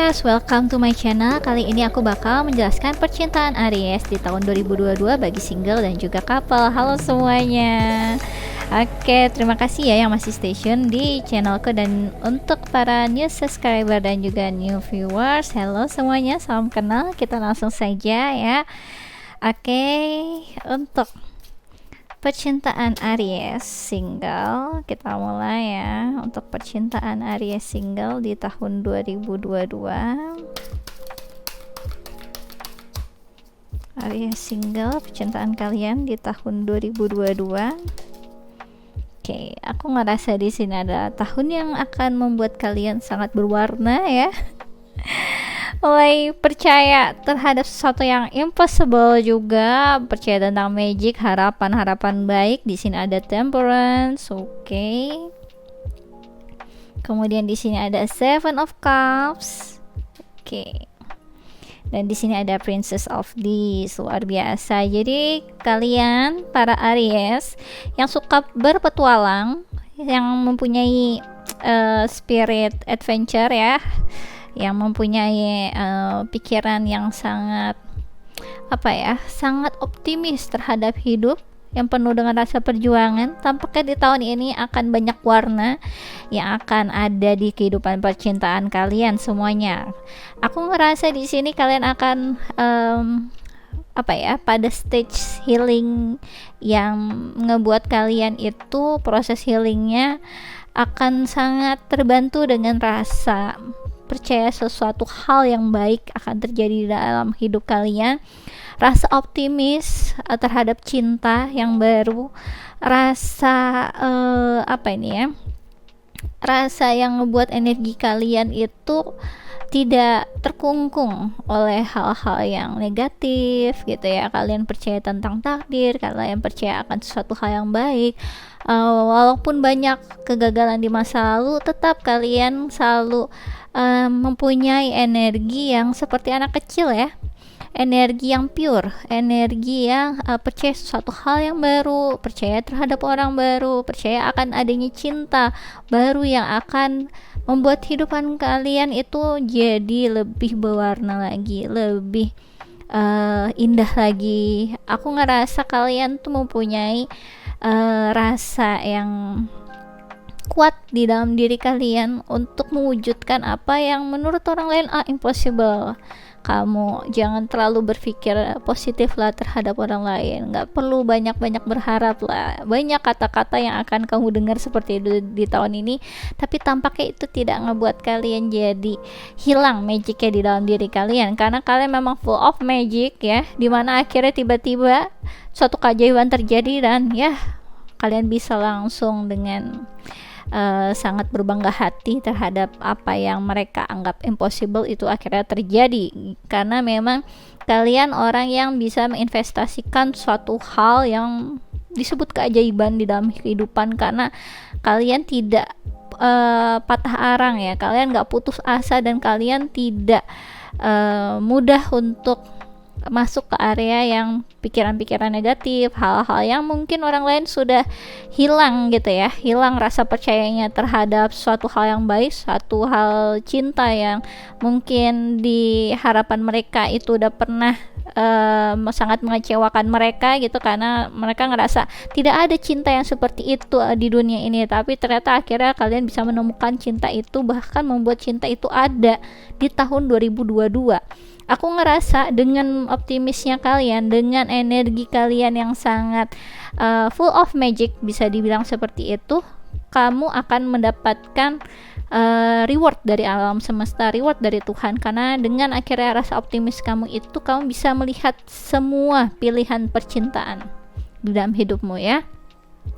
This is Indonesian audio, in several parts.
guys, welcome to my channel. Kali ini aku bakal menjelaskan percintaan Aries di tahun 2022 bagi single dan juga couple. Halo semuanya. Oke, terima kasih ya yang masih stay tune di channelku, dan untuk para new subscriber dan juga new viewers, halo semuanya, salam kenal. Kita langsung saja ya. Oke, untuk percintaan Aries single, kita mulai ya. Untuk percintaan Aries single di tahun 2022, Aries single, percintaan kalian di tahun 2022. Oke, aku ngerasa di sini ada tahun yang akan membuat kalian sangat berwarna ya. Mulai percaya terhadap sesuatu yang impossible, juga percaya tentang magic, harapan-harapan baik. Di sini ada Temperance, oke. Kemudian di sini ada Seven of Cups, oke. Dan di sini ada Princess of Discs, luar biasa. Jadi kalian para Aries yang suka berpetualang, yang mempunyai spirit adventure ya, yang mempunyai pikiran yang sangat sangat optimis terhadap hidup, yang penuh dengan rasa perjuangan, tampaknya di tahun ini akan banyak warna yang akan ada di kehidupan percintaan kalian semuanya. Aku ngerasa di sini kalian akan pada stage healing yang ngebuat kalian itu proses healingnya akan sangat terbantu dengan rasa percaya sesuatu hal yang baik akan terjadi dalam hidup kalian, rasa optimis terhadap cinta yang baru, rasa rasa yang membuat energi kalian itu tidak terkungkung oleh hal-hal yang negatif gitu ya. Kalian percaya tentang takdir, kalian percaya akan sesuatu hal yang baik. Walaupun banyak kegagalan di masa lalu, tetap kalian selalu mempunyai energi yang seperti anak kecil ya, energi yang pure, energi yang percaya sesuatu hal yang baru, percaya terhadap orang baru, percaya akan adanya cinta baru yang akan membuat kehidupan kalian itu jadi lebih berwarna lagi, lebih indah lagi. Aku ngerasa kalian tuh mempunyai rasa yang kuat di dalam diri kalian untuk mewujudkan apa yang menurut orang lain impossible. Kamu jangan terlalu berpikir positif lah terhadap orang lain, nggak perlu banyak-banyak berharap lah. Banyak kata-kata yang akan kamu dengar seperti itu di tahun ini, tapi tampaknya itu tidak ngebuat kalian jadi hilang magicnya di dalam diri kalian, karena kalian memang full of magic ya, dimana akhirnya tiba-tiba suatu keajaiban terjadi dan ya kalian bisa langsung dengan sangat berbangga hati terhadap apa yang mereka anggap impossible itu akhirnya terjadi, karena memang kalian orang yang bisa menginvestasikan suatu hal yang disebut keajaiban di dalam kehidupan, karena kalian tidak patah arang ya, kalian gak putus asa, dan kalian tidak mudah untuk masuk ke area yang pikiran-pikiran negatif, hal-hal yang mungkin orang lain sudah hilang gitu ya, hilang rasa percayanya terhadap suatu hal yang baik, suatu hal cinta yang mungkin di harapan mereka itu udah pernah sangat mengecewakan mereka gitu, karena mereka ngerasa tidak ada cinta yang seperti itu di dunia ini, tapi ternyata akhirnya kalian bisa menemukan cinta itu, bahkan membuat cinta itu ada di tahun 2022. Aku ngerasa dengan optimisnya kalian, dengan energi kalian yang sangat full of magic, bisa dibilang seperti itu, kamu akan mendapatkan reward dari alam semesta, reward dari Tuhan, karena dengan akhirnya rasa optimis kamu itu, kamu bisa melihat semua pilihan percintaan di dalam hidupmu ya.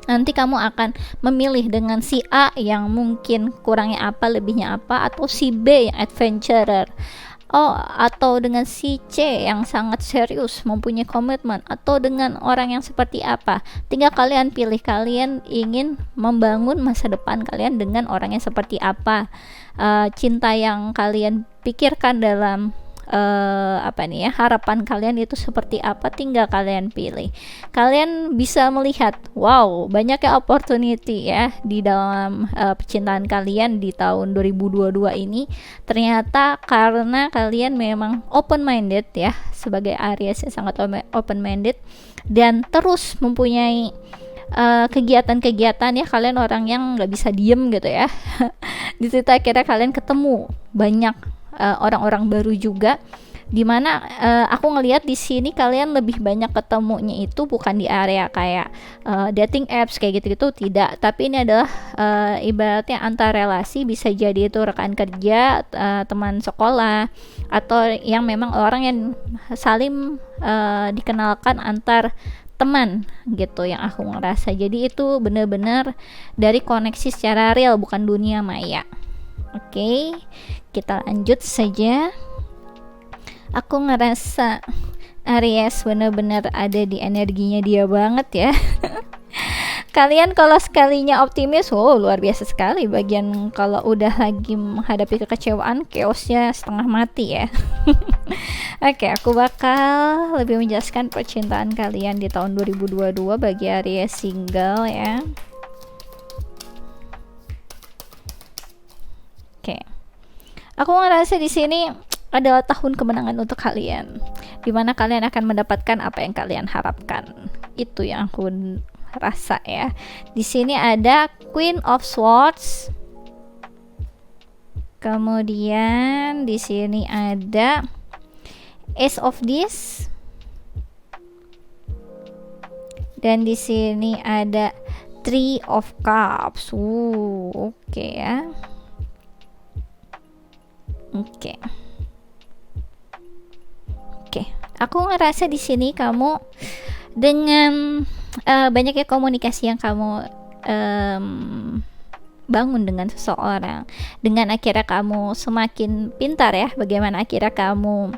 Nanti kamu akan memilih dengan si A yang mungkin kurangnya apa, lebihnya apa, atau si B yang adventurer, atau dengan si C yang sangat serius, mempunyai komitmen, atau dengan orang yang seperti apa. Tinggal kalian pilih, kalian ingin membangun masa depan kalian dengan orang yang seperti apa. Cinta yang kalian pikirkan dalam apa nih ya, harapan kalian itu seperti apa, tinggal kalian pilih. Kalian bisa melihat, wow, banyaknya opportunity ya di dalam percintaan kalian di tahun 2022 ini. Ternyata karena kalian memang open minded ya, sebagai Aries yang sangat open minded dan terus mempunyai kegiatan-kegiatan ya. Kalian orang yang nggak bisa diem gitu ya. Di situ akhirnya kalian ketemu banyak orang-orang baru juga, dimana aku ngelihat di sini kalian lebih banyak ketemunya itu bukan di area kayak dating apps kayak gitu-gitu, tidak, tapi ini adalah ibaratnya antar relasi, bisa jadi itu rekan kerja, teman sekolah, atau yang memang orang yang saling dikenalkan antar teman gitu, yang aku ngerasa. Jadi itu benar-benar dari koneksi secara real, bukan dunia maya. Oke, kita lanjut saja. Aku ngerasa Aries benar-benar ada di energinya dia banget ya. Kalian kalau sekalinya optimis, wow, luar biasa sekali. Bagian kalau udah lagi menghadapi kekecewaan, chaosnya setengah mati ya. Oke, aku bakal lebih menjelaskan percintaan kalian di tahun 2022 bagi Aries single ya. Oke, aku ngerasa di sini adalah tahun kemenangan untuk kalian, dimana kalian akan mendapatkan apa yang kalian harapkan. Itu yang aku rasa ya. Di sini ada Queen of Swords, kemudian di sini ada Ace of Discs, dan di sini ada Three of Cups. Oke ya. Oke. Aku ngerasa di sini kamu dengan banyaknya komunikasi yang kamu bangun dengan seseorang, dengan akhirnya kamu semakin pintar ya, bagaimana akhirnya kamu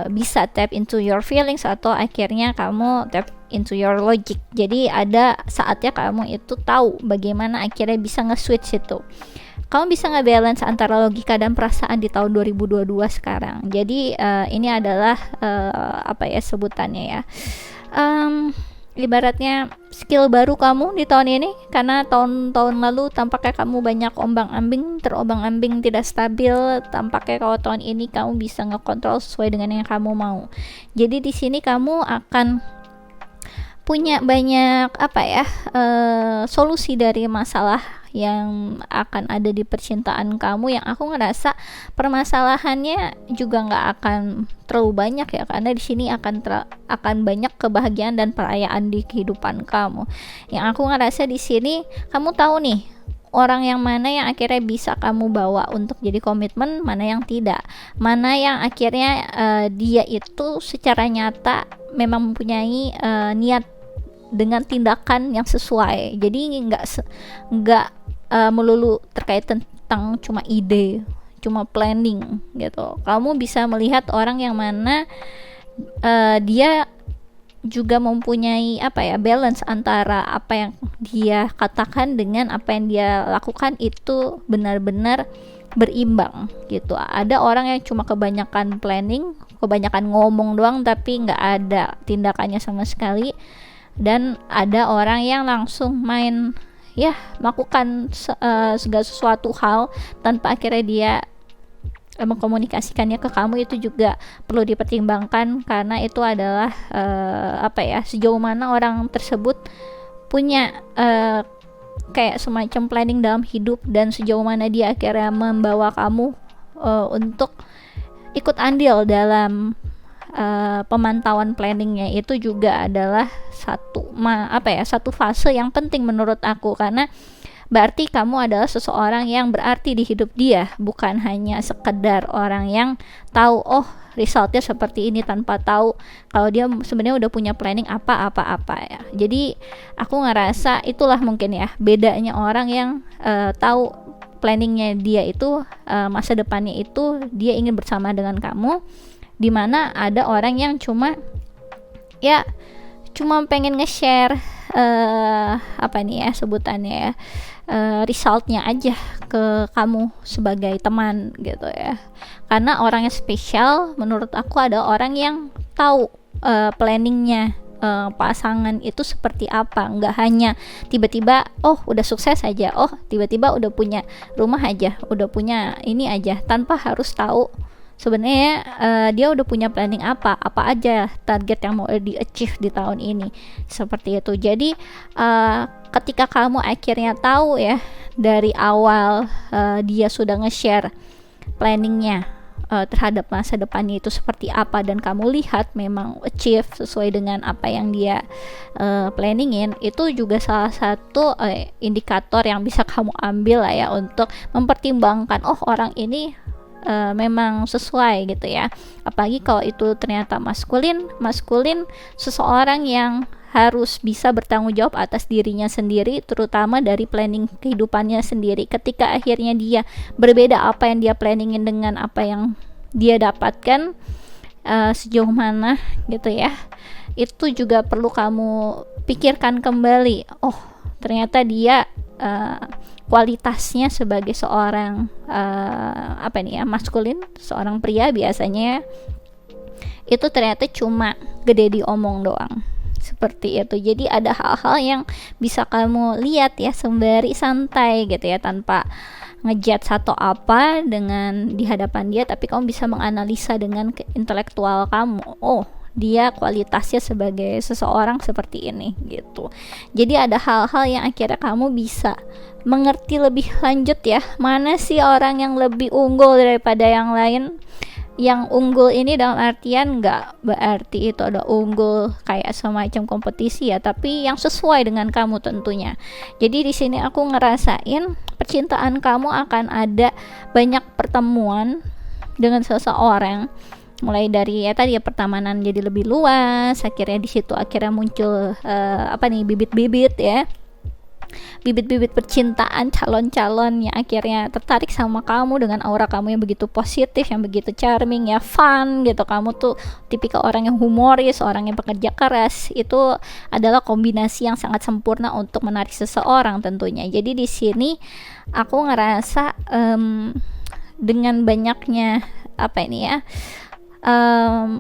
bisa tap into your feelings, atau akhirnya kamu tap into your logic. Jadi ada saatnya kamu itu tahu bagaimana akhirnya bisa nge-switch itu. Kamu bisa nge-balance antara logika dan perasaan di tahun 2022 sekarang. Jadi ini adalah apa ya sebutannya ya, ibaratnya skill baru kamu di tahun ini, karena tahun-tahun lalu tampaknya kamu banyak terombang-ambing, tidak stabil. Tampaknya kalau tahun ini kamu bisa ngekontrol sesuai dengan yang kamu mau. Jadi di sini kamu akan punya banyak apa ya, solusi dari masalah yang akan ada di percintaan kamu, yang aku ngerasa permasalahannya juga nggak akan terlalu banyak ya, karena di sini akan banyak kebahagiaan dan perayaan di kehidupan kamu. Yang aku ngerasa di sini kamu tahu nih orang yang mana yang akhirnya bisa kamu bawa untuk jadi komitmen, mana yang tidak, mana yang akhirnya dia itu secara nyata memang mempunyai niat dengan tindakan yang sesuai. Jadi nggak melulu terkait tentang cuma ide, cuma planning gitu. Kamu bisa melihat orang yang mana dia juga mempunyai apa ya, balance antara apa yang dia katakan dengan apa yang dia lakukan, itu benar-benar berimbang gitu. Ada orang yang cuma kebanyakan planning, kebanyakan ngomong doang, tapi nggak ada tindakannya sama sekali. Dan ada orang yang langsung main ya, melakukan segala sesuatu hal tanpa akhirnya dia mengkomunikasikannya ke kamu. Itu juga perlu dipertimbangkan, karena itu adalah apa ya, sejauh mana orang tersebut punya kayak semacam planning dalam hidup, dan sejauh mana dia akhirnya membawa kamu untuk ikut andil dalam pemantauan planningnya. Itu juga adalah satu fase yang penting menurut aku, karena berarti kamu adalah seseorang yang berarti di hidup dia, bukan hanya sekedar orang yang tahu oh resultnya seperti ini, tanpa tahu kalau dia sebenarnya udah punya planning apa ya. Jadi aku ngerasa itulah mungkin ya bedanya orang yang tahu planningnya dia itu, masa depannya itu dia ingin bersama dengan kamu, dimana ada orang yang cuma pengen nge-share apa nih ya sebutannya ya, resultnya aja ke kamu sebagai teman gitu ya. Karena orang yang spesial menurut aku ada orang yang tahu planningnya pasangan itu seperti apa, nggak hanya tiba-tiba oh udah sukses aja, oh tiba-tiba udah punya rumah aja, udah punya ini aja, tanpa harus tahu sebenarnya dia udah punya planning apa aja target yang mau di achieve di tahun ini, seperti itu. Jadi ketika kamu akhirnya tahu ya dari awal dia sudah nge-share planningnya terhadap masa depannya itu seperti apa, dan kamu lihat memang achieve sesuai dengan apa yang dia planningin, itu juga salah satu indikator yang bisa kamu ambil lah ya untuk mempertimbangkan oh orang ini memang sesuai gitu ya. Apalagi kalau itu ternyata maskulin seseorang yang harus bisa bertanggung jawab atas dirinya sendiri, terutama dari planning kehidupannya sendiri. Ketika akhirnya dia berbeda apa yang dia planningin dengan apa yang dia dapatkan, sejauh mana gitu ya, itu juga perlu kamu pikirkan kembali. Oh ternyata dia kualitasnya sebagai seorang maskulin, seorang pria biasanya itu ternyata cuma gede diomong doang, seperti itu. Jadi ada hal-hal yang bisa kamu lihat ya sembari santai gitu ya, tanpa ngejudge satu apa dengan di hadapan dia, tapi kamu bisa menganalisa dengan intelektual kamu. Oh dia kualitasnya sebagai seseorang seperti ini gitu. Jadi ada hal-hal yang akhirnya kamu bisa mengerti lebih lanjut ya, mana sih orang yang lebih unggul daripada yang lain. Yang unggul ini dalam artian nggak berarti itu ada unggul kayak semacam kompetisi ya, tapi yang sesuai dengan kamu tentunya. Jadi di sini aku ngerasain percintaan kamu akan ada banyak pertemuan dengan seseorang, mulai dari ya tadi ya pertemanan jadi lebih luas, akhirnya di situ akhirnya muncul bibit-bibit ya, bibit-bibit percintaan, calon-calon yang akhirnya tertarik sama kamu dengan aura kamu yang begitu positif, yang begitu charming ya, fun gitu. Kamu tuh tipikal orang yang humoris, orang yang pekerja keras. Itu adalah kombinasi yang sangat sempurna untuk menarik seseorang tentunya. Jadi di sini aku ngerasa dengan banyaknya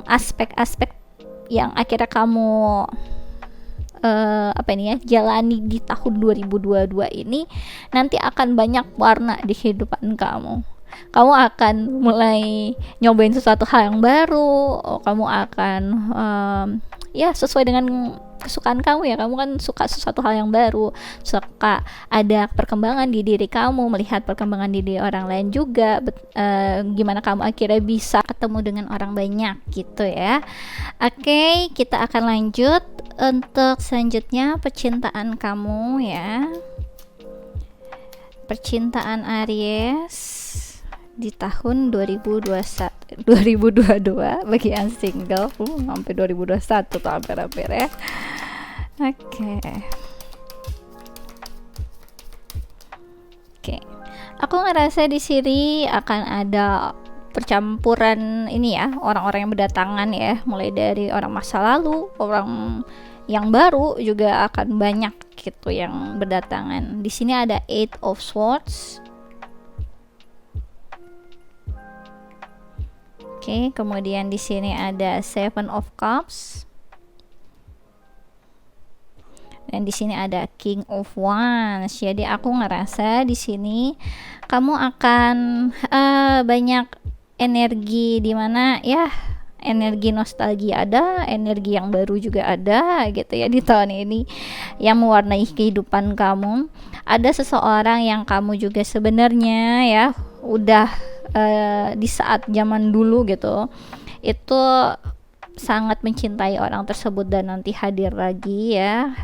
aspek-aspek yang akhirnya kamu jalani di tahun 2022 ini, nanti akan banyak warna di kehidupan kamu. Kamu akan mulai nyobain sesuatu hal yang baru, kamu akan sesuai dengan kesukaan kamu ya. Kamu kan suka sesuatu hal yang baru, suka ada perkembangan di diri kamu, melihat perkembangan di diri orang lain juga, gimana kamu akhirnya bisa ketemu dengan orang banyak gitu ya. Oke, kita akan lanjut untuk selanjutnya, percintaan kamu ya. Percintaan Aries di tahun 2022 bagi yang single, sampai 2021 tuh hampir-hampir ya. Oke. Aku ngerasa di sini akan ada percampuran ini ya, orang-orang yang berdatangan ya, mulai dari orang masa lalu, orang yang baru juga akan banyak gitu yang berdatangan. Di sini ada Eight of Swords. Oke, kemudian di sini ada Seven of Cups. Dan di sini ada King of Wands. Jadi aku ngerasa di sini kamu akan banyak energi, dimana ya energi nostalgia ada, energi yang baru juga ada gitu ya di tahun ini yang mewarnai kehidupan kamu. Ada seseorang yang kamu juga sebenarnya ya udah di saat zaman dulu gitu itu sangat mencintai orang tersebut dan nanti hadir lagi ya,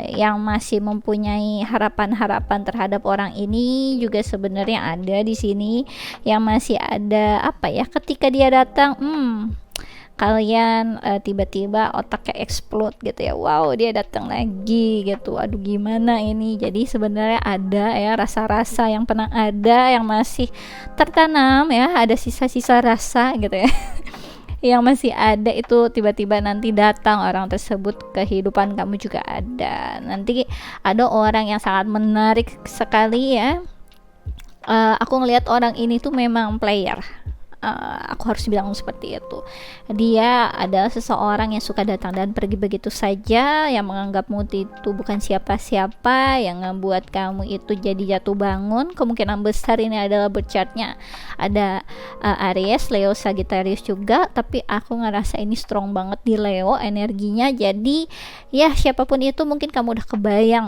yang masih mempunyai harapan-harapan terhadap orang ini juga sebenarnya ada di sini, yang masih ada ketika dia datang kalian tiba-tiba otaknya explode gitu ya, wow dia datang lagi gitu, aduh gimana ini. Jadi sebenarnya ada ya rasa-rasa yang pernah ada yang masih tertanam ya, ada sisa-sisa rasa gitu ya yang masih ada itu tiba-tiba nanti datang orang tersebut, kehidupan kamu juga ada. Nanti ada orang yang sangat menarik sekali ya. Aku ngelihat orang ini tuh memang player. Aku harus bilang seperti itu. Dia adalah seseorang yang suka datang dan pergi begitu saja, yang menganggapmu itu bukan siapa-siapa, yang membuat kamu itu jadi jatuh bangun. Kemungkinan besar ini adalah berchartnya ada Aries, Leo, Sagittarius juga, tapi aku ngerasa ini strong banget di Leo energinya. Jadi ya siapapun itu mungkin kamu udah kebayang,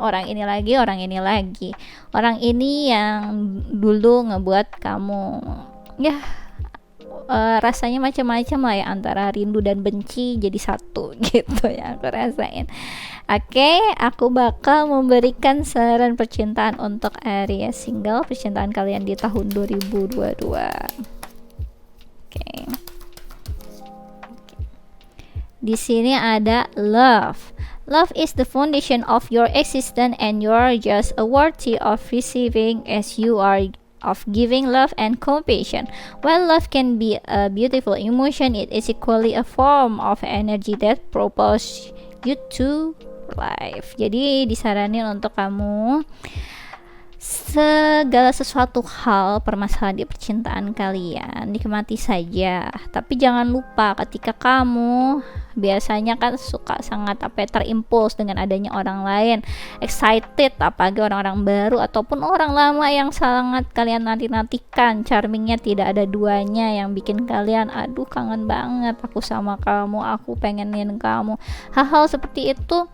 orang ini lagi, orang ini lagi, orang ini yang dulu ngebuat kamu ya rasanya macam-macam lah ya, antara rindu dan benci jadi satu gitu ya aku rasain. Oke, aku bakal memberikan saran percintaan untuk Aries single, percintaan kalian di tahun 2022. Oke. Di sini ada love. Love is the foundation of your existence and you're just worthy of receiving as you are of giving love and compassion. While love can be a beautiful emotion, it is equally a form of energy that propels you to life. Jadi disaranin untuk kamu segala sesuatu hal permasalahan di percintaan kalian nikmati saja, tapi jangan lupa ketika kamu biasanya kan suka sangat terimpuls dengan adanya orang lain, excited apalagi orang-orang baru ataupun orang lama yang sangat kalian nanti-nantikan, charmingnya tidak ada duanya, yang bikin kalian aduh kangen banget aku sama kamu, aku pengenin kamu. Hal-hal seperti itu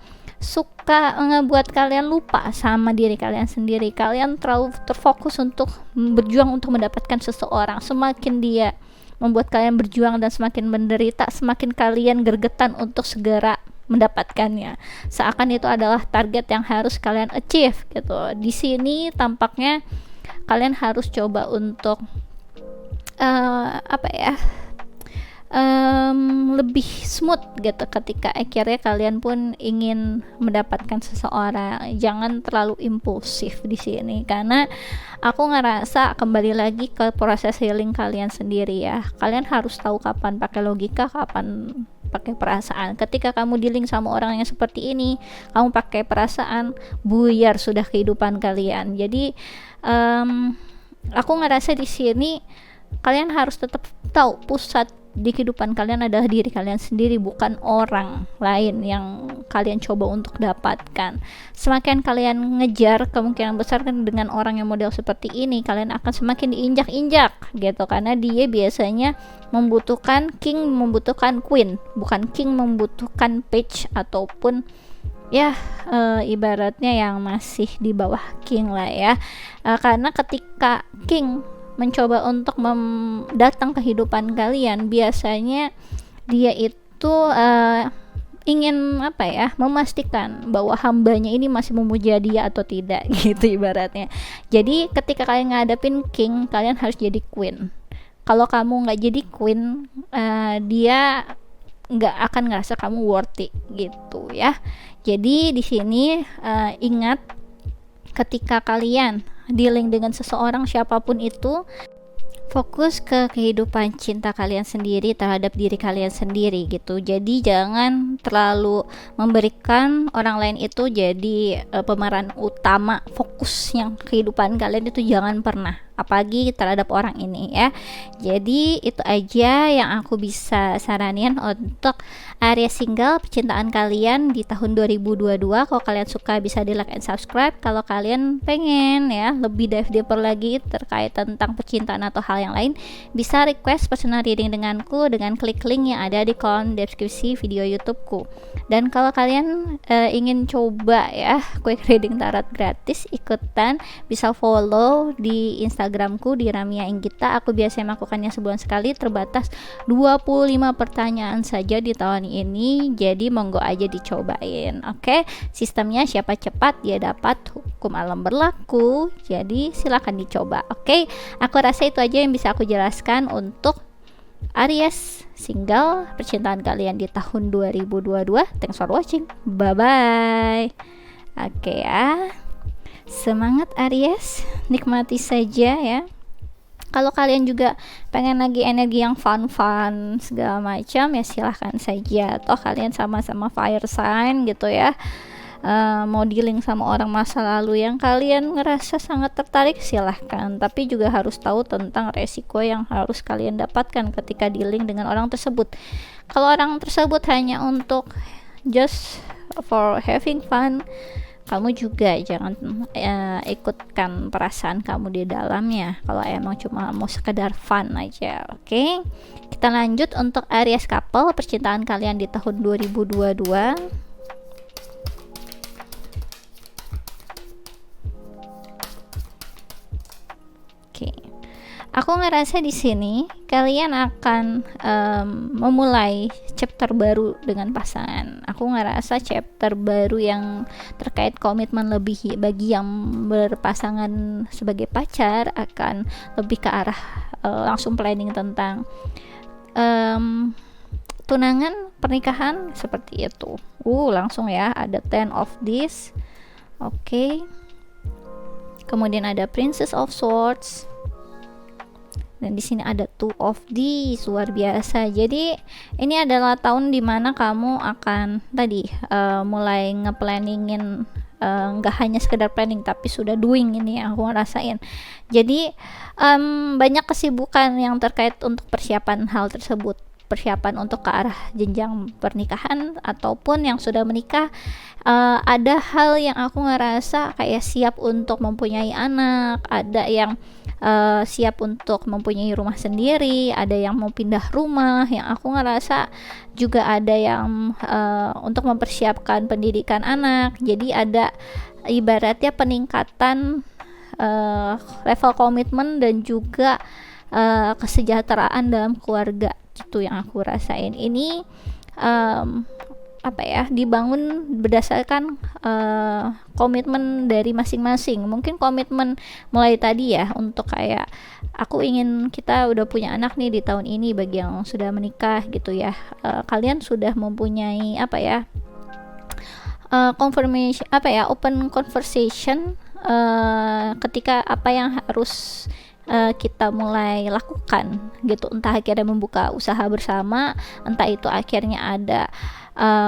suka ngebuat kalian lupa sama diri kalian sendiri. Kalian terlalu terfokus untuk berjuang untuk mendapatkan seseorang. Semakin dia membuat kalian berjuang dan semakin menderita, semakin kalian gergetan untuk segera mendapatkannya. Seakan itu adalah target yang harus kalian achieve gitu. Di sini tampaknya kalian harus coba untuk lebih smooth gitu ketika akhirnya kalian pun ingin mendapatkan seseorang. Jangan terlalu impulsif di sini, karena aku ngerasa kembali lagi ke proses healing kalian sendiri ya. Kalian harus tahu kapan pakai logika, kapan pakai perasaan. Ketika kamu dealing sama orang yang seperti ini, kamu pakai perasaan, buyar sudah kehidupan kalian. Jadi aku ngerasa di sini kalian harus tetap tahu pusat di kehidupan kalian adalah diri kalian sendiri, bukan orang lain yang kalian coba untuk dapatkan. Semakin kalian ngejar, kemungkinan besar kan dengan orang yang model seperti ini kalian akan semakin diinjak-injak gitu, karena dia biasanya membutuhkan king, membutuhkan queen, bukan king membutuhkan page ataupun ya ibaratnya yang masih di bawah king lah ya. Karena ketika king mencoba untuk datang ke kehidupan kalian, biasanya dia itu ingin memastikan bahwa hambanya ini masih memuja dia atau tidak gitu ibaratnya. Jadi ketika kalian ngadepin king, kalian harus jadi queen. Kalau kamu nggak jadi queen, dia nggak akan ngerasa kamu worthy gitu ya. Jadi di sini ingat, ketika kalian dealing dengan seseorang siapapun itu, fokus ke kehidupan cinta kalian sendiri terhadap diri kalian sendiri gitu. Jadi jangan terlalu memberikan orang lain itu jadi pemeran utama, fokus yang kehidupan kalian itu jangan pernah, apalagi terhadap orang ini ya. Jadi itu aja yang aku bisa saranin untuk Aries single, percintaan kalian di tahun 2022. Kalau kalian suka bisa di like and subscribe. Kalau kalian pengen ya lebih dive deeper lagi terkait tentang percintaan atau hal yang lain, bisa request personal reading denganku dengan klik link yang ada di kolom deskripsi video YouTubeku. Dan kalau kalian ingin coba ya quick reading tarot gratis, ikutan, bisa follow di Instagramku di Ramia Inggita. Aku biasanya melakukannya sebulan sekali, terbatas 25 pertanyaan saja di tahun ini, jadi monggo aja dicobain. Oke, sistemnya siapa cepat dia dapat, hukum alam berlaku, jadi silakan dicoba. Oke, aku rasa itu aja yang bisa aku jelaskan untuk Aries single, percintaan kalian di tahun 2022. Thanks for watching, bye bye. Oke ya, semangat Aries, nikmati saja ya Kalau kalian juga pengen lagi energi yang fun-fun segala macam, ya silahkan saja. Toh kalian sama-sama fire sign gitu ya. Mau dealing sama orang masa lalu yang kalian ngerasa sangat tertarik, silahkan, tapi juga harus tahu tentang resiko yang harus kalian dapatkan ketika dealing dengan orang tersebut. Kalau orang tersebut hanya untuk just for having fun, kamu juga jangan ikutkan perasaan kamu di dalamnya kalau emang cuma mau sekedar fun aja. Oke, kita lanjut untuk Aries couple, percintaan kalian di tahun 2022. Aku ngerasa di sini kalian akan memulai chapter baru dengan pasangan. Aku ngerasa chapter baru yang terkait komitmen lebih bagi yang berpasangan sebagai pacar akan lebih ke arah langsung planning tentang tunangan, pernikahan seperti itu. Langsung ya, ada 10 of this. Oke. Kemudian ada Princess of Swords. Dan di sini ada Two of These, luar biasa. Jadi ini adalah tahun dimana kamu akan tadi mulai ngeplanningin, nggak hanya sekedar planning tapi sudah doing, ini yang aku ngerasain. Jadi banyak kesibukan yang terkait untuk persiapan hal tersebut, persiapan untuk ke arah jenjang pernikahan ataupun yang sudah menikah. Ada hal yang aku ngerasa kayak siap untuk mempunyai anak, ada yang siap untuk mempunyai rumah sendiri, ada yang mau pindah rumah, yang aku ngerasa juga ada yang untuk mempersiapkan pendidikan anak. Jadi ada ibaratnya peningkatan level komitmen dan juga kesejahteraan dalam keluarga, gitu yang aku rasain. Ini dibangun berdasarkan komitmen dari masing-masing. Mungkin komitmen mulai tadi ya, untuk kayak aku ingin kita udah punya anak nih di tahun ini, bagi yang sudah menikah gitu ya. Kalian sudah mempunyai confirmation, open conversation ketika apa yang harus kita mulai lakukan gitu. Entah akhirnya membuka usaha bersama, entah itu akhirnya ada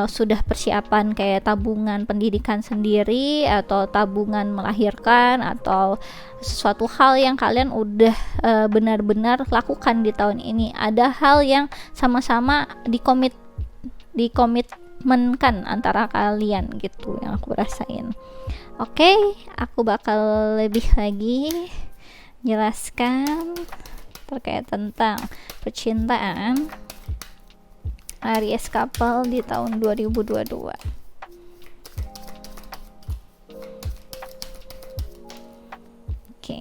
sudah persiapan kayak tabungan pendidikan sendiri, atau tabungan melahirkan, atau sesuatu hal yang kalian udah benar-benar lakukan di tahun ini. Ada hal yang sama-sama dikomitmenkan antara kalian gitu yang aku rasain. Oke, aku bakal lebih lagi jelaskan terkait tentang percintaan Aries couple di tahun 2022. Oke.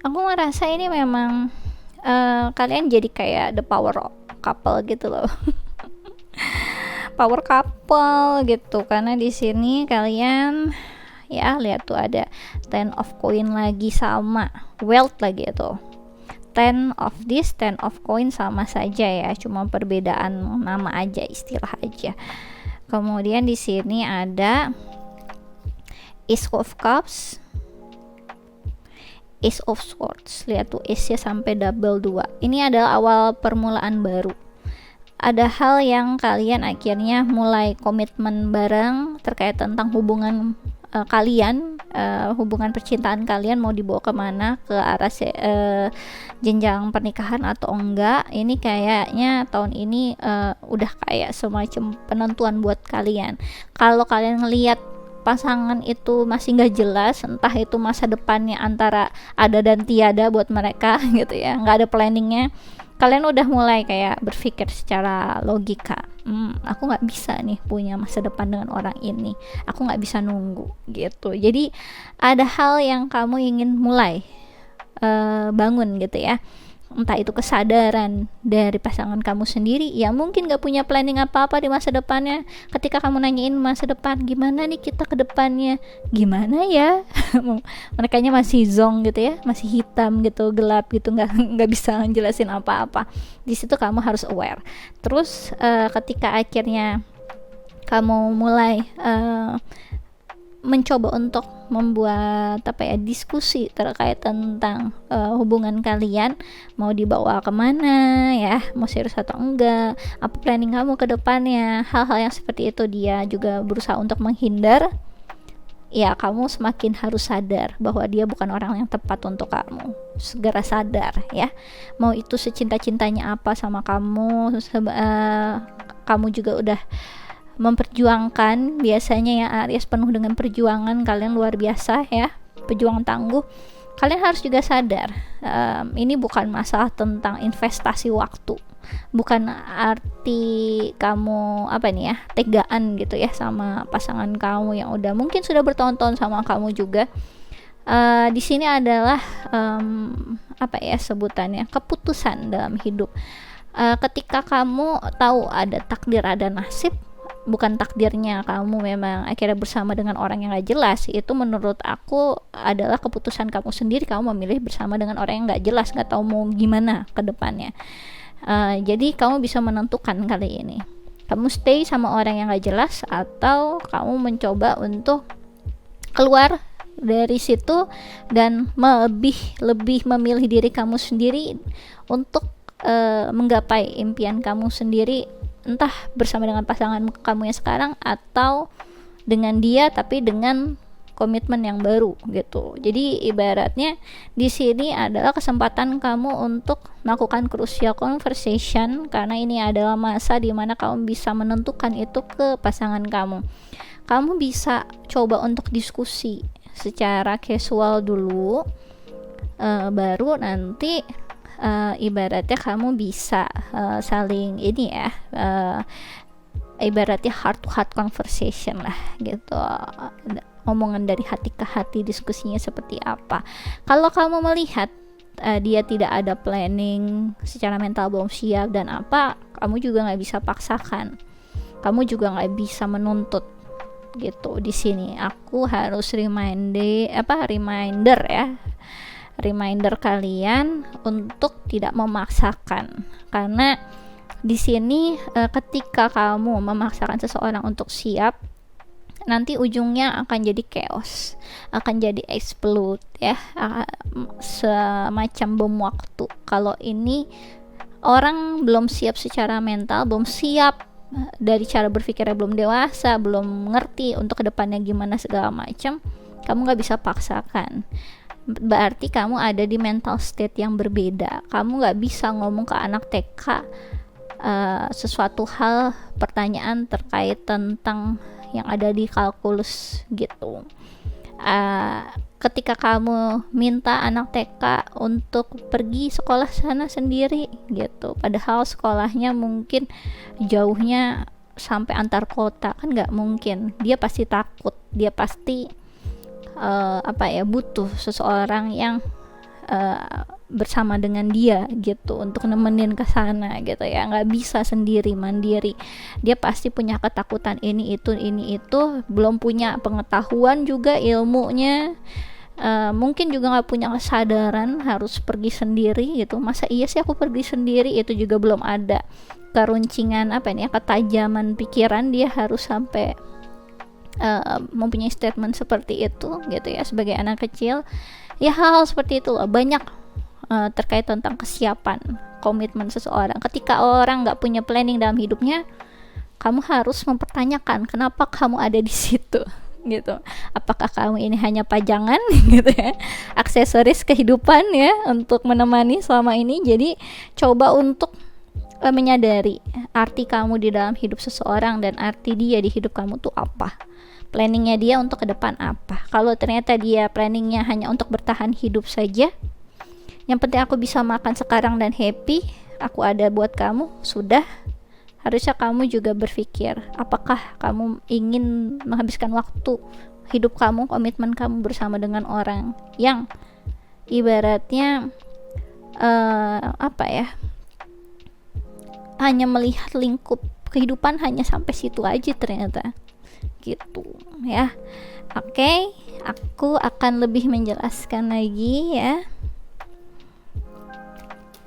Aku ngerasa ini memang kalian jadi kayak the power couple gitu loh. Power couple gitu, karena di sini kalian ya lihat tuh ada 10 of coin lagi sama wealth lagi itu. 10 of this, 10 of coin sama saja ya, cuma perbedaan nama aja, istilah aja. Kemudian di sini ada Ace of Cups, Ace of Swords. Lihat tuh Ace-nya sampai double 2. Ini adalah awal permulaan baru. Ada hal yang kalian akhirnya mulai komitmen bareng terkait tentang hubungan kalian, hubungan percintaan kalian mau dibawa kemana, ke arah jenjang pernikahan atau enggak. Ini kayaknya tahun ini udah kayak semacam penentuan buat kalian. Kalau kalian ngelihat pasangan itu masih nggak jelas, entah itu masa depannya antara ada dan tiada buat mereka gitu ya, nggak ada planningnya, kalian udah mulai kayak berpikir secara logika, aku nggak bisa nih punya masa depan dengan orang ini, aku nggak bisa nunggu gitu. Jadi ada hal yang kamu ingin mulai bangun gitu ya, entah itu kesadaran dari pasangan kamu sendiri yang mungkin gak punya planning apa-apa di masa depannya. Ketika kamu nanyain masa depan, gimana nih kita ke depannya, gimana ya, merekanya masih zonk gitu ya, masih hitam gitu, gelap gitu, nggak bisa ngejelasin apa-apa. Di situ kamu harus aware. Terus ketika akhirnya kamu mulai mencoba untuk membuat diskusi terkait tentang hubungan kalian, mau dibawa kemana ya, mau serius atau enggak, apa planning kamu ke depannya. Hal-hal yang seperti itu dia juga berusaha untuk menghindar. Ya, kamu semakin harus sadar bahwa dia bukan orang yang tepat untuk kamu. Segera sadar ya. Mau itu secinta-cintanya apa sama kamu, kamu juga udah memperjuangkan. Biasanya ya Aries penuh dengan perjuangan, kalian luar biasa ya, pejuang tangguh. Kalian harus juga sadar, ini bukan masalah tentang investasi waktu, bukan arti kamu tegaan gitu ya sama pasangan kamu yang udah mungkin sudah bertahun-tahun sama kamu juga. Di sini adalah sebutannya keputusan dalam hidup. Ketika kamu tahu ada takdir, ada nasib, bukan takdirnya kamu memang akhirnya bersama dengan orang yang gak jelas, itu menurut aku adalah keputusan kamu sendiri. Kamu memilih bersama dengan orang yang gak jelas, gak tahu mau gimana ke depannya. Jadi kamu bisa menentukan kali ini, kamu stay sama orang yang gak jelas atau kamu mencoba untuk keluar dari situ dan lebih memilih diri kamu sendiri untuk menggapai impian kamu sendiri, entah bersama dengan pasangan kamu yang sekarang atau dengan dia tapi dengan komitmen yang baru gitu. Jadi ibaratnya di sini adalah kesempatan kamu untuk melakukan crucial conversation, karena ini adalah masa di mana kamu bisa menentukan itu ke pasangan kamu. Kamu bisa coba untuk diskusi secara casual dulu, baru nanti ibaratnya kamu bisa saling ibaratnya heart to heart conversation lah gitu, omongan dari hati ke hati, diskusinya seperti apa. Kalau kamu melihat dia tidak ada planning, secara mental belum siap dan apa, kamu juga nggak bisa paksakan, kamu juga nggak bisa menuntut gitu. Di sini aku harus reminder kalian untuk tidak memaksakan, karena di sini ketika kamu memaksakan seseorang untuk siap, nanti ujungnya akan jadi chaos, akan jadi explode ya, semacam bom waktu. Kalau ini orang belum siap secara mental, belum siap dari cara berpikirnya, belum dewasa, belum ngerti untuk kedepannya gimana segala macam, kamu gak bisa paksakan. Berarti kamu ada di mental state yang berbeda. Kamu gak bisa ngomong ke anak TK sesuatu hal, pertanyaan terkait tentang yang ada di kalkulus gitu. Ketika kamu minta anak TK untuk pergi sekolah sana sendiri gitu, padahal sekolahnya mungkin jauhnya sampai antar kota, kan nggak mungkin. Dia pasti takut, dia pasti butuh seseorang yang bersama dengan dia gitu untuk nemenin ke sana gitu ya, nggak bisa sendiri mandiri. Dia pasti punya ketakutan ini itu, belum punya pengetahuan juga, ilmunya mungkin juga nggak punya kesadaran harus pergi sendiri gitu. Masa iya sih aku pergi sendiri, itu juga belum ada keruncingan ketajaman pikiran dia harus sampai mempunyai statement seperti itu gitu ya, sebagai anak kecil. Ya hal-hal seperti itu banyak terkait tentang kesiapan komitmen seseorang. Ketika orang nggak punya planning dalam hidupnya, kamu harus mempertanyakan kenapa kamu ada di situ gitu. Apakah kamu ini hanya pajangan gitu ya, aksesoris kehidupan ya untuk menemani selama ini. Jadi coba untuk menyadari arti kamu di dalam hidup seseorang dan arti dia di hidup kamu tuh apa, planningnya dia untuk ke depan apa. Kalau ternyata dia planningnya hanya untuk bertahan hidup saja, yang penting aku bisa makan sekarang dan happy, aku ada buat kamu, sudah. Harusnya kamu juga berpikir, apakah kamu ingin menghabiskan waktu hidup kamu, komitmen kamu bersama dengan orang yang ibaratnya hanya melihat lingkup kehidupan hanya sampai situ aja ternyata gitu ya. Oke, aku akan lebih menjelaskan lagi ya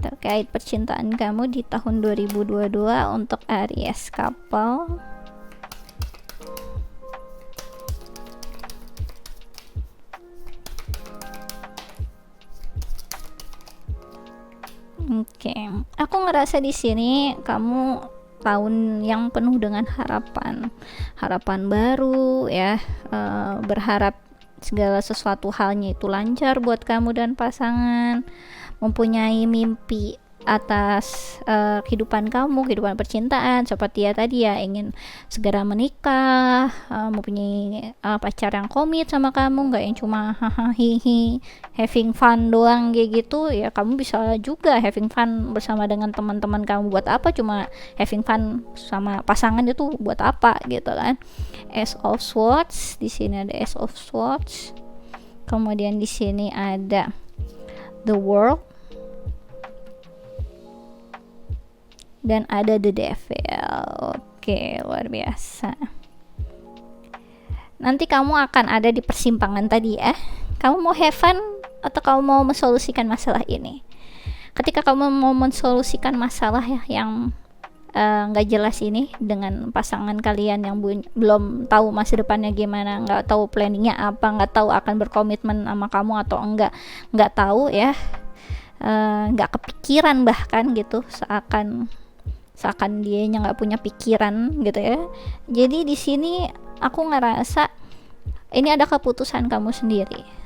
terkait percintaan kamu di tahun 2022 untuk Aries couple. Oke, aku ngerasa di sini kamu tahun yang penuh dengan harapan, harapan baru ya, berharap segala sesuatu halnya itu lancar buat kamu dan pasangan, mempunyai mimpi atas kehidupan kamu, kehidupan percintaan seperti ya tadi ya, ingin segera menikah, mempunyai pacar yang komit sama kamu, nggak yang cuma hahaha hihi having fun doang kayak gitu ya. Kamu bisa juga having fun bersama dengan teman-teman kamu, buat apa cuma having fun sama pasangan itu, buat apa gitu kan. Ace of Swords, di sini ada Ace of Swords, kemudian di sini ada The World, dan ada The Devil. Oke, luar biasa. Nanti kamu akan ada di persimpangan tadi ya. Kamu mau have fun atau kamu mau mensolusikan masalah ini? Ketika kamu mau mensolusikan masalah yang nggak jelas ini dengan pasangan kalian yang belum tahu masa depannya gimana, nggak tahu planningnya apa, nggak tahu akan berkomitmen sama kamu atau nggak tahu ya, nggak kepikiran bahkan gitu, seakan dianya nggak punya pikiran gitu ya. Jadi di sini aku ngerasa ini ada keputusan kamu sendiri.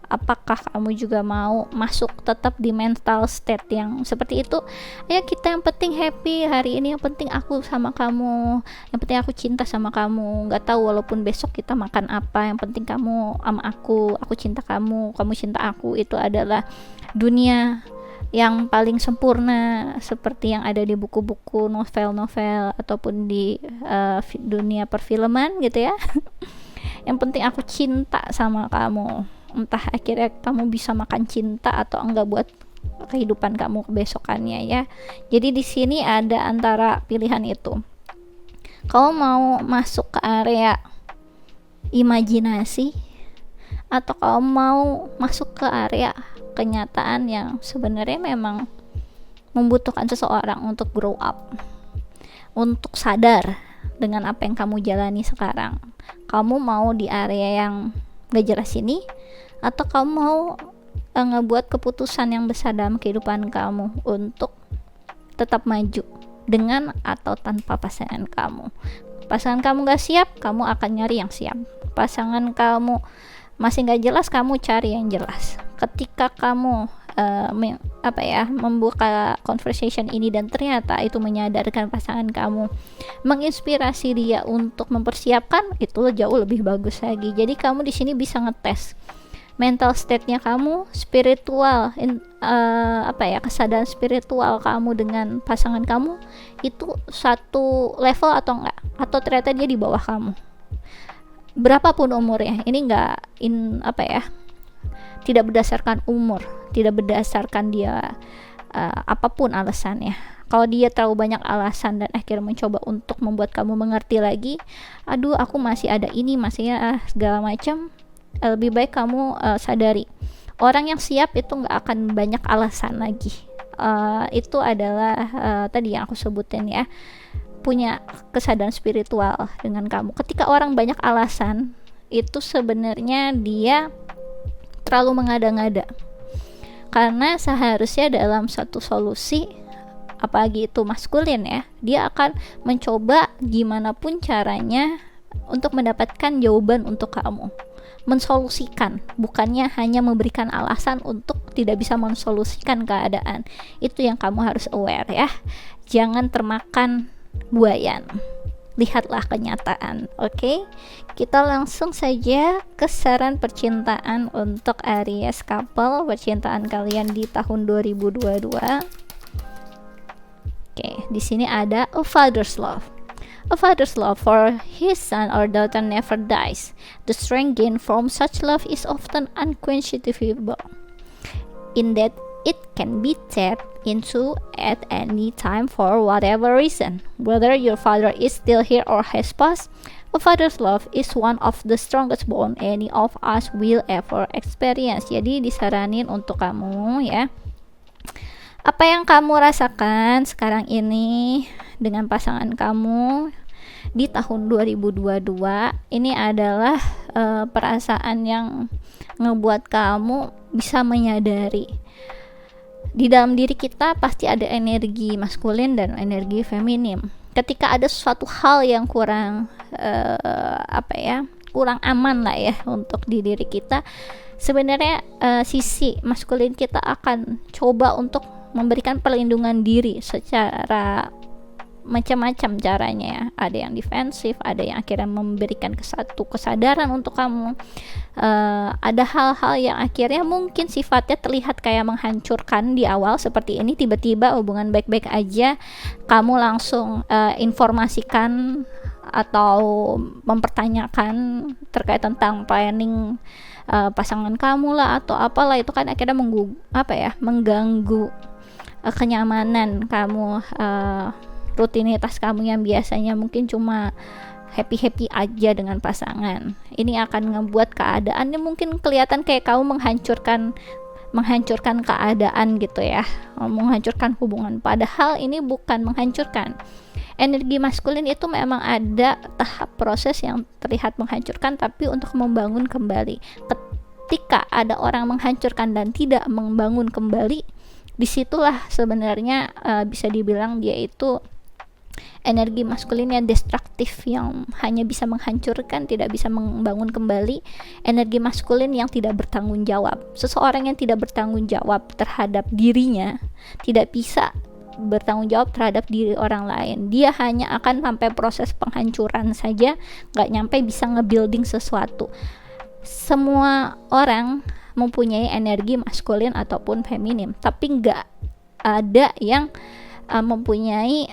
Apakah kamu juga mau masuk tetap di mental state yang seperti itu? Ya kita yang penting happy hari ini, yang penting aku sama kamu, yang penting aku cinta sama kamu, nggak tahu walaupun besok kita makan apa, yang penting kamu sama aku cinta kamu cinta aku. Itu adalah dunia yang paling sempurna seperti yang ada di buku-buku, novel-novel ataupun di dunia perfilman gitu ya. Yang penting aku cinta sama kamu, entah akhirnya kamu bisa makan cinta atau enggak buat kehidupan kamu kebesokannya ya. Jadi di sini ada antara pilihan itu. Kamu mau masuk ke area imajinasi atau kamu mau masuk ke area kenyataan yang sebenarnya memang membutuhkan seseorang untuk grow up, untuk sadar dengan apa yang kamu jalani sekarang. Kamu mau di area yang gak jelas ini atau kamu mau ngebuat keputusan yang besar dalam kehidupan kamu untuk tetap maju dengan atau tanpa pasangan kamu. Pasangan kamu gak siap, kamu akan nyari yang siap. Pasangan kamu masih gak jelas, kamu cari yang jelas. Ketika kamu membuka conversation ini dan ternyata itu menyadarkan pasangan kamu, menginspirasi dia untuk mempersiapkan, itu jauh lebih bagus lagi. Jadi kamu di sini bisa ngetes mental state-nya kamu, spiritual kesadaran spiritual kamu dengan pasangan kamu itu satu level atau enggak, atau ternyata dia di bawah kamu. Berapapun umurnya, ini tidak berdasarkan umur, tidak berdasarkan dia apapun alasannya. Kalau dia terlalu banyak alasan dan akhirnya mencoba untuk membuat kamu mengerti lagi, aduh aku masih ada ini, masih segala macam, lebih baik kamu sadari orang yang siap itu nggak akan banyak alasan lagi. Itu adalah tadi yang aku sebutin ya, punya kesadaran spiritual dengan kamu. Ketika orang banyak alasan, itu sebenarnya dia terlalu mengada-ngada, karena seharusnya dalam satu solusi, apalagi itu maskulin ya, dia akan mencoba gimana pun caranya untuk mendapatkan jawaban untuk kamu, mensolusikan, bukannya hanya memberikan alasan untuk tidak bisa mensolusikan keadaan. Itu yang kamu harus aware ya, jangan termakan buayan, lihatlah kenyataan. Oke, kita langsung saja ke saran percintaan untuk Aries couple, percintaan kalian di tahun 2022. Oke, di sini ada a father's love. A father's love for his son or daughter never dies. The strength gained from such love is often unquenchable, in that it can be tapped into at any time for whatever reason. Whether your father is still here or has passed, a father's love is one of the strongest bond any of us will ever experience. Jadi disaranin untuk kamu ya, apa yang kamu rasakan sekarang ini dengan pasangan kamu di tahun 2022 ini adalah perasaan yang ngebuat kamu bisa menyadari Di dalam diri kita pasti ada energi maskulin dan energi feminim. Ketika ada suatu hal yang kurang kurang aman lah ya untuk di diri kita, sebenarnya sisi maskulin kita akan coba untuk memberikan perlindungan diri secara macam-macam caranya ya. Ada yang defensif, ada yang akhirnya memberikan satu kesadaran untuk kamu. Ada hal-hal yang akhirnya mungkin sifatnya terlihat kayak menghancurkan di awal seperti ini, tiba-tiba hubungan baik-baik aja kamu langsung informasikan atau mempertanyakan terkait tentang planning pasangan kamu lah atau apalah, itu kan akhirnya mengganggu kenyamanan kamu, rutinitas kamu yang biasanya mungkin cuma happy-happy aja dengan pasangan. Ini akan ngebuat keadaannya mungkin kelihatan kayak kamu menghancurkan keadaan gitu ya, menghancurkan hubungan, padahal ini bukan menghancurkan. Energi maskulin itu memang ada tahap proses yang terlihat menghancurkan, tapi untuk membangun kembali. Ketika ada orang menghancurkan dan tidak membangun kembali, disitulah sebenarnya bisa dibilang dia itu energi maskulinnya destruktif, yang hanya bisa menghancurkan, tidak bisa membangun kembali. Energi maskulin yang tidak bertanggung jawab. Seseorang yang tidak bertanggung jawab terhadap dirinya tidak bisa bertanggung jawab terhadap diri orang lain. Dia hanya akan sampai proses penghancuran saja, gak nyampe bisa nge-building sesuatu. Semua orang mempunyai energi maskulin ataupun feminim, tapi gak ada yang mempunyai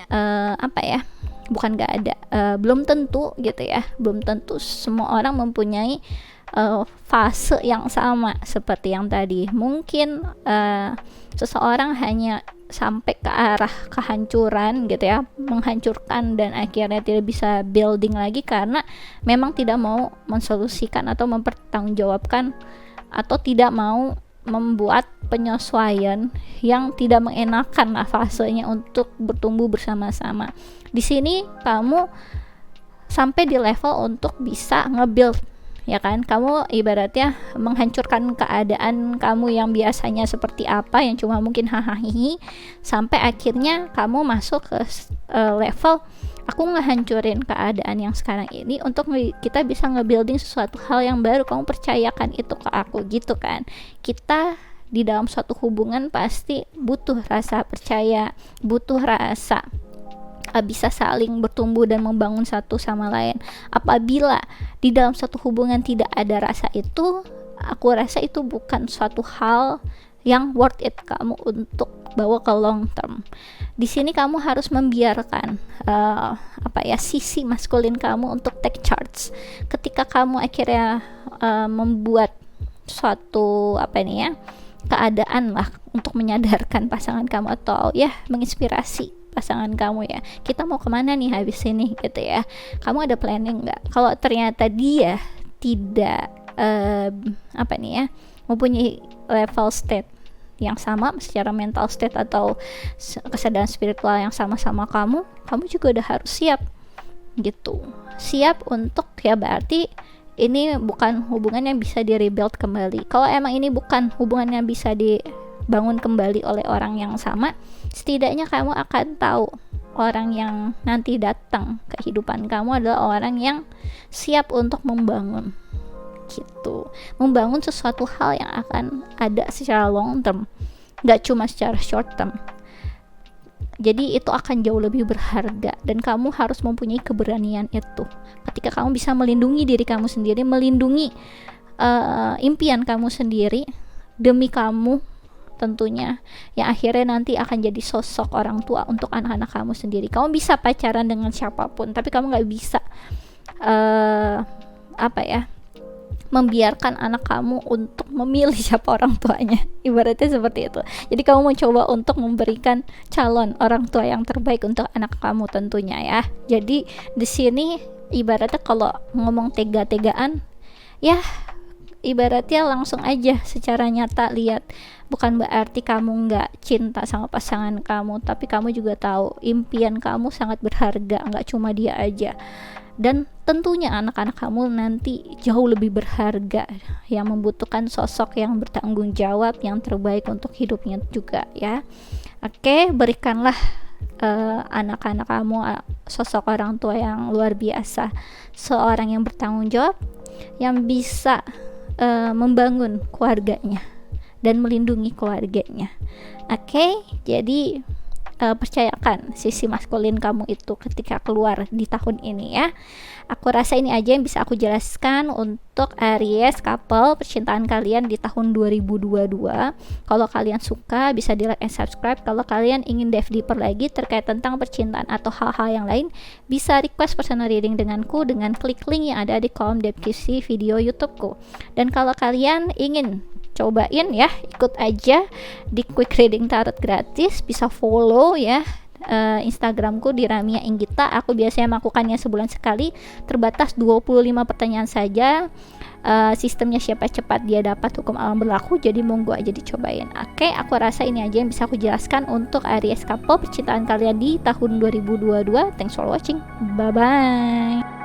belum tentu gitu ya, belum tentu semua orang mempunyai fase yang sama seperti yang tadi. Mungkin seseorang hanya sampai ke arah kehancuran gitu ya, menghancurkan dan akhirnya tidak bisa building lagi karena memang tidak mau mensolusikan atau mempertanggungjawabkan atau tidak mau membuat penyesuaian yang tidak mengenakan lah fasenya untuk bertumbuh bersama-sama. Di sini kamu sampai di level untuk bisa nge-build, ya kan? Kamu ibaratnya menghancurkan keadaan kamu yang biasanya seperti apa, yang cuma mungkin hahaha, sampai akhirnya kamu masuk ke level aku ngehancurin keadaan yang sekarang ini untuk kita bisa nge-building sesuatu hal yang baru. Kamu percayakan itu ke aku gitu kan. Kita di dalam suatu hubungan pasti butuh rasa percaya, butuh rasa bisa saling bertumbuh dan membangun satu sama lain. Apabila di dalam satu hubungan tidak ada rasa itu, aku rasa itu bukan suatu hal yang worth it kamu untuk bawa ke long term. Di sini kamu harus membiarkan sisi maskulin kamu untuk take charge. Ketika kamu akhirnya membuat suatu keadaan lah untuk menyadarkan pasangan kamu atau ya menginspirasi pasangan kamu ya, kita mau kemana nih habis ini gitu ya, kamu ada planning nggak? Kalau ternyata dia tidak mempunyai level state yang sama secara mental state atau kesadaran spiritual yang sama-sama kamu juga udah harus siap gitu, siap untuk ya berarti ini bukan hubungan yang bisa di rebuild kembali. Kalau emang ini bukan hubungan yang bisa dibangun kembali oleh orang yang sama, setidaknya kamu akan tahu orang yang nanti datang ke kehidupan kamu adalah orang yang siap untuk membangun gitu, membangun sesuatu hal yang akan ada secara long term, gak cuma secara short term. Jadi itu akan jauh lebih berharga dan kamu harus mempunyai keberanian itu. Ketika kamu bisa melindungi diri kamu sendiri, melindungi impian kamu sendiri demi kamu tentunya, yang akhirnya nanti akan jadi sosok orang tua untuk anak-anak kamu sendiri. Kamu bisa pacaran dengan siapapun, tapi kamu gak bisa membiarkan anak kamu untuk memilih siapa orang tuanya, ibaratnya seperti itu. Jadi kamu mencoba untuk memberikan calon orang tua yang terbaik untuk anak kamu tentunya ya. Jadi di sini ibaratnya kalau ngomong tega-tegaan ya, ibaratnya langsung aja secara nyata lihat, bukan berarti kamu nggak cinta sama pasangan kamu, tapi kamu juga tahu impian kamu sangat berharga, nggak cuma dia aja. dan tentunya anak-anak kamu nanti jauh lebih berharga, yang membutuhkan sosok yang bertanggung jawab, yang terbaik untuk hidupnya juga ya. Oke, berikanlah anak-anak kamu sosok orang tua yang luar biasa, seorang yang bertanggung jawab, yang bisa membangun keluarganya dan melindungi keluarganya. Oke, jadi percayakan sisi maskulin kamu itu ketika keluar di tahun ini ya. Aku rasa ini aja yang bisa aku jelaskan untuk Aries couple percintaan kalian di tahun 2022. Kalau kalian suka bisa di like and subscribe. Kalau kalian ingin dive deeper lagi terkait tentang percintaan atau hal-hal yang lain, bisa request personal reading denganku dengan klik link yang ada di kolom deskripsi video YouTubeku. Dan kalau kalian ingin cobain ya, ikut aja di quick reading tarot gratis, bisa follow ya Instagramku di Ramia Inggita. Aku biasanya melakukannya sebulan sekali, terbatas 25 pertanyaan saja. Sistemnya siapa cepat dia dapat, hukum alam berlaku, jadi monggo aja dicobain. Oke, aku rasa ini aja yang bisa aku jelaskan untuk Aries couple percintaan kalian di tahun 2022. Thanks for watching, bye bye.